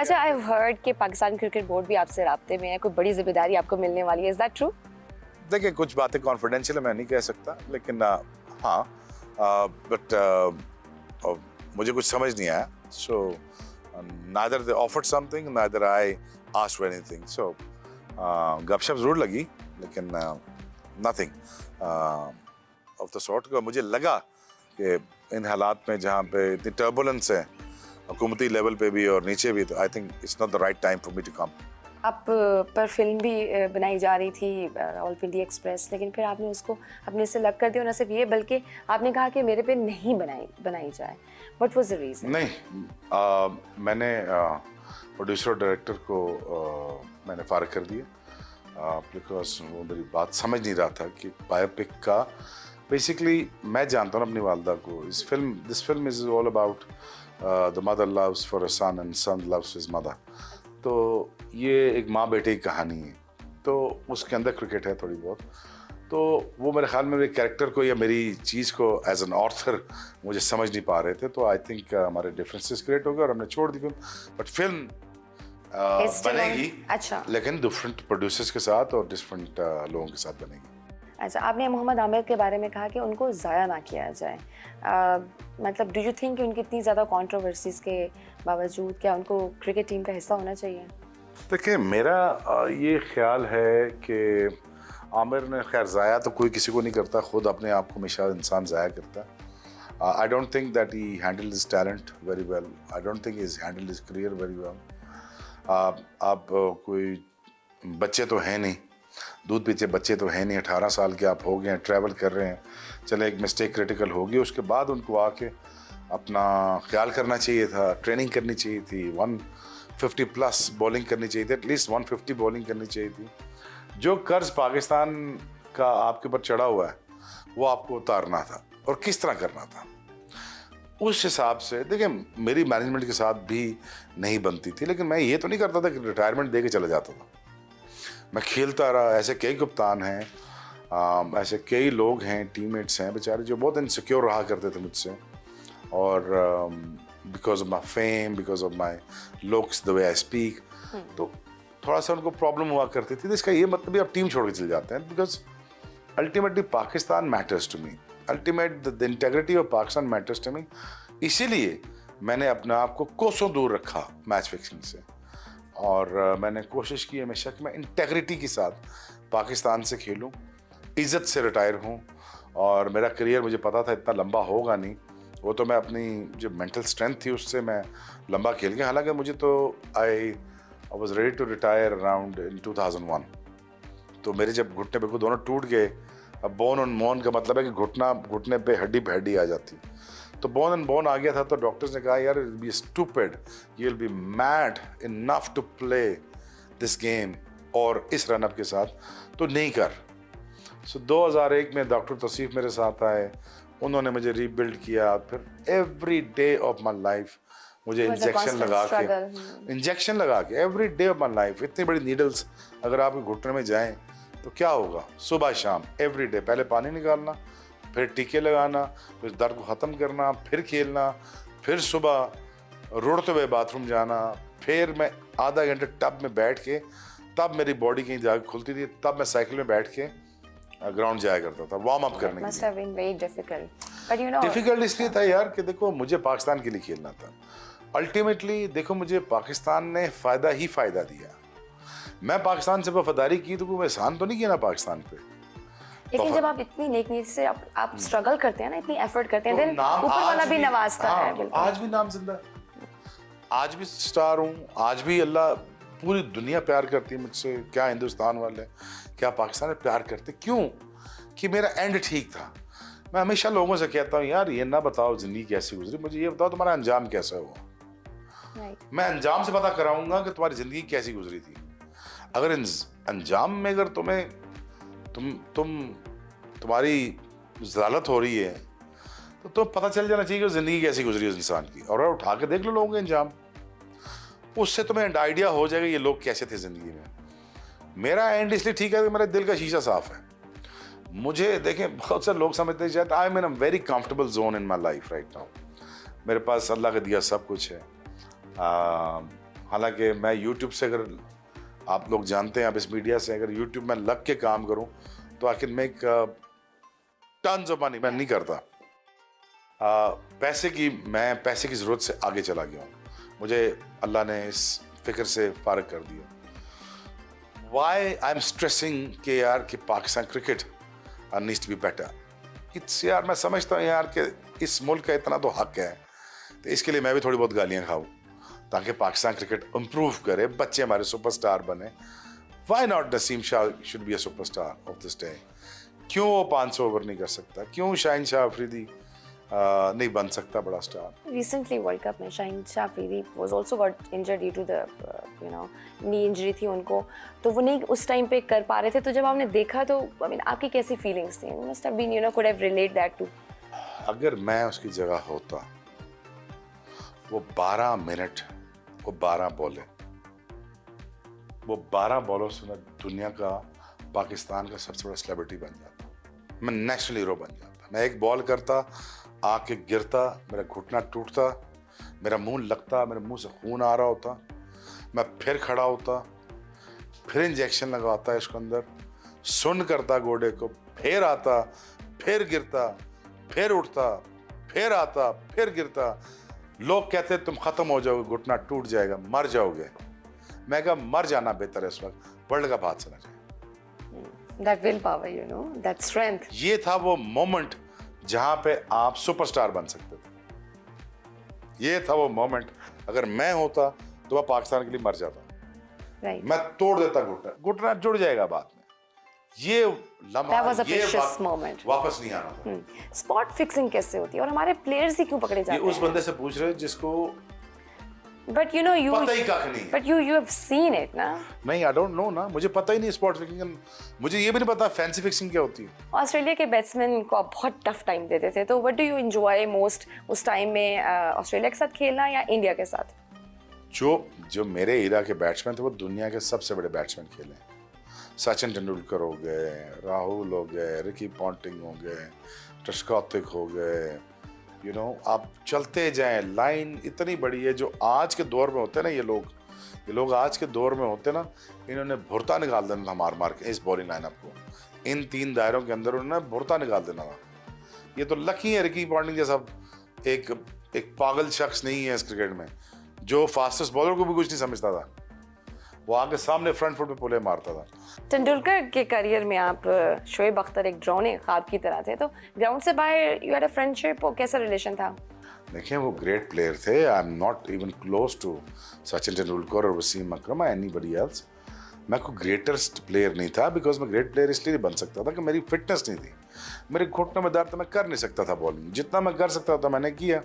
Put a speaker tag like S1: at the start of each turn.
S1: अच्छा, I have heard कि Pakistan cricket board भी आपसे राब्ते में है, कोई बड़ी जिम्मेदारी आपको मिलने वाली है, इज दैट ट्रू?
S2: देखिए कुछ बातें कॉन्फिडेंशियल है, मैं नहीं कह सकता, लेकिन हाँ, बट मुझे कुछ समझ नहीं आया, so neither they offered something, neither I asked for anything, so गपशप जरूर लगी, लेकिन नथिंग ऑफ द सॉर्ट का। मुझे लगा कि इन हालात में जहाँ पे इतनी टर्बुलेंस है हुकूमती लेवल पे भी और नीचे भी, तो I think it's not the right time for me to come.
S1: आप पर फिल्म भी बनाई जा रही थी रावलपिंडी एक्सप्रेस, लेकिन फिर आपने उसको अपने से अलग कर दिया। न सिर्फ ये बल्कि आपने कहा कि मेरे पे नहीं बनाई जाए। What was the reason?
S2: नहीं, मैंने प्रोड्यूसर और डायरेक्टर को मैंने फारिग कर दिया बिकॉज वो मेरी बात समझ नहीं रहा था कि बायोपिक का बेसिकली, मैं जानता हूँ अपनी वालदा को, this film is all about the mother loves for a son and son loves his mother. तो ये एक माँ बेटे की कहानी है, तो उसके अंदर क्रिकेट है थोड़ी बहुत, तो वो मेरे ख्याल में मेरे कैरेक्टर को या मेरी चीज़ को एज एन ऑथर मुझे समझ नहीं पा रहे थे, तो आई थिंक हमारे डिफरेंसेस क्रिएट हो गए और हमने छोड़ दी फिल्म। बट फिल्म बनेगी,
S1: अच्छा,
S2: लेकिन डिफरेंट प्रोड्यूसर्स के साथ और डिफरेंट लोगों के साथ बनेगी।
S1: अच्छा, आपने मोहम्मद आमिर के बारे में कहा कि उनको ज़ाया ना किया जाए, मतलब डू यू थिंक कि उनकी इतनी ज़्यादा कंट्रोवर्सीज के बावजूद क्या उनको क्रिकेट टीम का हिस्सा होना चाहिए?
S2: देखिए मेरा ये ख्याल है कि आमिर ने, खैर ज़ाया तो कोई किसी को नहीं करता, खुद अपने आप को हमेशा इंसान ज़ाया करता है। I don't think that he handle his talent very well, I don't think he handle his career very well. आप कोई बच्चे तो हैं नहीं, दूध पीते बच्चे तो हैं नहीं, 18 साल के आप हो गए हैं, ट्रैवल कर रहे हैं, चले एक मिस्टेक क्रिटिकल होगी, उसके बाद उनको आके अपना ख्याल करना चाहिए था, ट्रेनिंग करनी चाहिए थी, 150 प्लस बॉलिंग करनी चाहिए थी, एटलीस्ट 150 बॉलिंग करनी चाहिए थी। जो कर्ज पाकिस्तान का आपके ऊपर चढ़ा हुआ है वो आपको उतारना था, और किस तरह करना था उस हिसाब से। देखिए मेरी मैनेजमेंट के साथ भी नहीं बनती थी, लेकिन मैं ये तो नहीं करता था कि रिटायरमेंट दे के चला जाता था, मैं खेलता रहा। ऐसे कई कप्तान हैं, ऐसे कई लोग हैं, टीममेट्स हैं बेचारे जो बहुत इनसिक्योर रहा करते थे मुझसे, और because of my fame, because of my looks, the way I speak, तो थोड़ा सा उनको प्रॉब्लम हुआ करती थी। तो इसका ये मतलब भी आप टीम छोड़ के चले जाते हैं, because ultimately Pakistan matters to me, ultimate the integrity of Pakistan matters to me. इसीलिए मैंने अपने आप को कोसों दूर रखा मैच फिक्सिंग से, और मैंने कोशिश की हमेशा कि मैं इंटेग्रिटी के साथ पाकिस्तान से खेलूं, इज़्ज़त से रिटायर हूं, और मेरा करियर मुझे पता था इतना लंबा होगा नहीं, वो तो मैं अपनी जो मेंटल स्ट्रेंथ थी उससे मैं लंबा खेल गया। हालांकि मुझे तो I was ready to retire around in 2001, तो मेरे जब घुटने बिल्कुल दोनों टूट गए, अब बोन ऑन बोन का मतलब है कि घुटने पे हड्डी पे हड्डी आ जाती, तो बोन एंड बोन आ गया था, तो डॉक्टर्स ने कहा यार you will be stupid, you will be mad enough to play this game और इस रनअप के साथ, तो नहीं कर। सो 2001 में डॉक्टर तौसीफ मेरे साथ आए, उन्होंने मुझे रीबिल्ड किया। फिर every day of my life मुझे इंजेक्शन लगा के every day of my life, इतनी बड़ी नीडल्स अगर आपके घुटने में जाएं तो क्या होगा, सुबह शाम एवरी डे, पहले पानी निकालना, फिर टीके लगाना, फिर दर्द को ख़त्म करना, फिर खेलना, फिर सुबह रुड़ते हुए बाथरूम जाना, फिर मैं आधा घंटे टब में बैठ के, तब मेरी बॉडी कहीं जाकर खुलती थी, तब मैं साइकिल में बैठ के ग्राउंड जाया करता था वार्म अप करने के लिए। डिफिकल्ट इसलिए था यार कि देखो मुझे पाकिस्तान के लिए खेलना था। अल्टीमेटली देखो मुझे पाकिस्तान ने फ़ायदा ही फ़ायदा दिया, मैं पाकिस्तान से वफादारी की तो कोई एहसान तो नहीं किया ना पाकिस्तान पे।
S1: लेकिन जब आप इतनी नेक नीयत से आप स्ट्रगल करते हैं ना, इतनी एफर्ट करते हैं, देन ऊपर वाला भी नवाजता है। बिल्कुल
S2: आज भी नाम जिंदा है, आज भी स्टार हूँ, आज भी अल्लाह, पूरी दुनिया प्यार करती है मुझसे, क्या हिंदुस्तान वाले, क्या पाकिस्तान में प्यार करते, क्यों कि मेरा एंड ठीक था। मैं हमेशा लोगों से कहता हूँ यार ये ना बताओ ज़िंदगी कैसी गुजरी, मुझे ये बताओ तुम्हारा अंजाम कैसा हुआ। मैं अंजाम से पता कराऊंगा कि तुम्हारी ज़िंदगी कैसी गुजरी थी। अगर अंजाम में अगर तुम्हारी ज़लालत हो रही है तो पता चल जाना चाहिए कि ज़िंदगी कैसी गुजरी है इंसान की, और उठा के देख लो लोगों के अंजाम, उससे तुम्हें आइडिया हो जाएगा ये लोग कैसे थे ज़िंदगी में। मेरा एंड इसलिए ठीक है कि मेरे दिल का शीशा साफ है। मुझे देखें, बहुत सारे लोग समझते हैं I am in a very comfortable zone in my life right now, मेरे पास अल्लाह का दिया सब कुछ है, हालांकि मैं YouTube से, अगर आप लोग जानते हैं, आप इस मीडिया से, अगर YouTube में लग के काम करूं तो I can make tons of money. मैं नहीं करता। मैं पैसे की ज़रूरत से आगे चला गया हूँ। मुझे अल्लाह ने इस फिक्र से फारग कर दिया। वाई आई एम स्ट्रेसिंग कि यार कि Pakistan cricket needs to be better. It's यार, मैं समझता हूँ यार कि इस मुल्क का इतना तो हक है, तो इसके लिए मैं भी थोड़ी बहुत गालियाँ खाऊँ ताकि पाकिस्तान क्रिकेट इम्प्रूव करे, बच्चे हमारे सुपरस्टार बने। Why not Naseem Shah should be a superstar of this day? क्यों वो 500 ओवर नहीं कर सकता? क्यों शाहीन शाह अफरीदी नहीं बन सकता बड़ा स्टार?
S1: रिसेंटली वर्ल्ड कप में Shaheen Shah Afridi was also got injured due to the knee injury थी उनको, तो वो नहीं उस टाइम पे कर पा रहे थे। तो जब आपने देखा तो आई मीन आपकी कैसी फीलिंग्स थी? Must have been could have relate that to.
S2: अगर मैं उसकी जगह होता, वो 12 मिनट, वो 12 बॉलें, वो 12 बॉलों से मैं दुनिया का, पाकिस्तान का सबसे बड़ा सेलिब्रिटी बन जाता, मैं नेशनल हीरो बन जाता। मैं एक बॉल करता, आके गिरता, मेरा घुटना टूटता, मेरा मुंह लगता, मेरे मुंह से खून आ रहा होता, मैं फिर खड़ा होता, फिर इंजेक्शन लगाता इसको अंदर, सुन्न करता गोडे को, फिर आता, फिर गिरता, फिर उठता, फिर आता, फिर गिरता। लोग कहते तुम खत्म हो जाओगे, घुटना टूट जाएगा, मर जाओगे। मैं कहा मर जाना बेहतर है इस वक्त, वर्ल्ड कप हाथ से ना जाए।
S1: That will power, that strength.
S2: ये था वो मोमेंट जहां पे आप सुपरस्टार बन सकते थे। ये था वो मोमेंट। अगर मैं होता तो मैं पाकिस्तान के लिए मर जाता।
S1: राइट।
S2: मैं तोड़ देता घुटना, घुटना जुड़ जाएगा बाद में। ये लम्हा,
S1: That was a
S2: ये
S1: precious moment.
S2: वापस नहीं आना था।
S1: स्पॉट फिक्सिंग कैसे होती है और हमारे प्लेयर्स ही क्यों पकड़े
S2: ये
S1: जाते
S2: उस
S1: हैं?
S2: बंदे से पूछ रहे हो जिसको
S1: बट यू
S2: पता ही कख नहीं है।
S1: But you have seen it ना।
S2: नहीं, आई डोंट नो ना, मुझे पता ही नहीं स्पॉट फिक्सिंग। मुझे ये भी नहीं पता फैंसी फिक्सिंग क्या होती है।
S1: ऑस्ट्रेलिया के बैट्समैन को आप बहुत टफ टाइम देते थे, तो what do you enjoy most उस टाइम में, ऑस्ट्रेलिया के साथ खेलना या इंडिया के साथ?
S2: जो मेरे इरा के बैट्समैन थे वो दुनिया के सबसे बड़े बैट्समैन खेले। सचिन तेंदुलकर हो गए, राहुल हो गए, रिकी पॉन्टिंग हो गए, ट्रेस्कॉथिक हो गए, आप चलते जाएं, लाइन इतनी बड़ी है। जो आज के दौर में होते हैं ना ये लोग आज के दौर में होते हैं ना, इन्होंने भुरता निकाल देना था मार मार के इस बॉलिंग लाइनअप को। इन 3 दायरों के अंदर उन्होंने भुरता निकाल देना था। ये तो लकी है, रिकी पॉन्टिंग जैसा एक पागल शख्स नहीं है इस क्रिकेट में, जो फास्टेस्ट बॉलर को भी कुछ नहीं समझता था। वो आगे सामने फ्रंट फुट पे पुले मारता था।
S1: तेंदुलकर के करियर में आप शोएब अख्तर एक ड्रोने ख्वाब की तरह थे, तो ग्राउंड से बाहर यू हैड अ फ्रेंडशिप, और कैसा रिलेशन था?
S2: देखिए वो ग्रेट प्लेयर थे। I am not even close to Sachin Tendulkar और वसीम अकरम और एनीबडी एल्स। मैं कोई ग्रेटेस्ट प्लेयर नहीं था, बिकॉज मैं ग्रेट प्लेयर इसलिए नहीं बन सकता था कि मेरी फिटनेस नहीं थी। मेरे घुटनों में दर्द, मैं कर नहीं सकता था बॉलिंग। जितना मैं कर सकता था मैंने किया।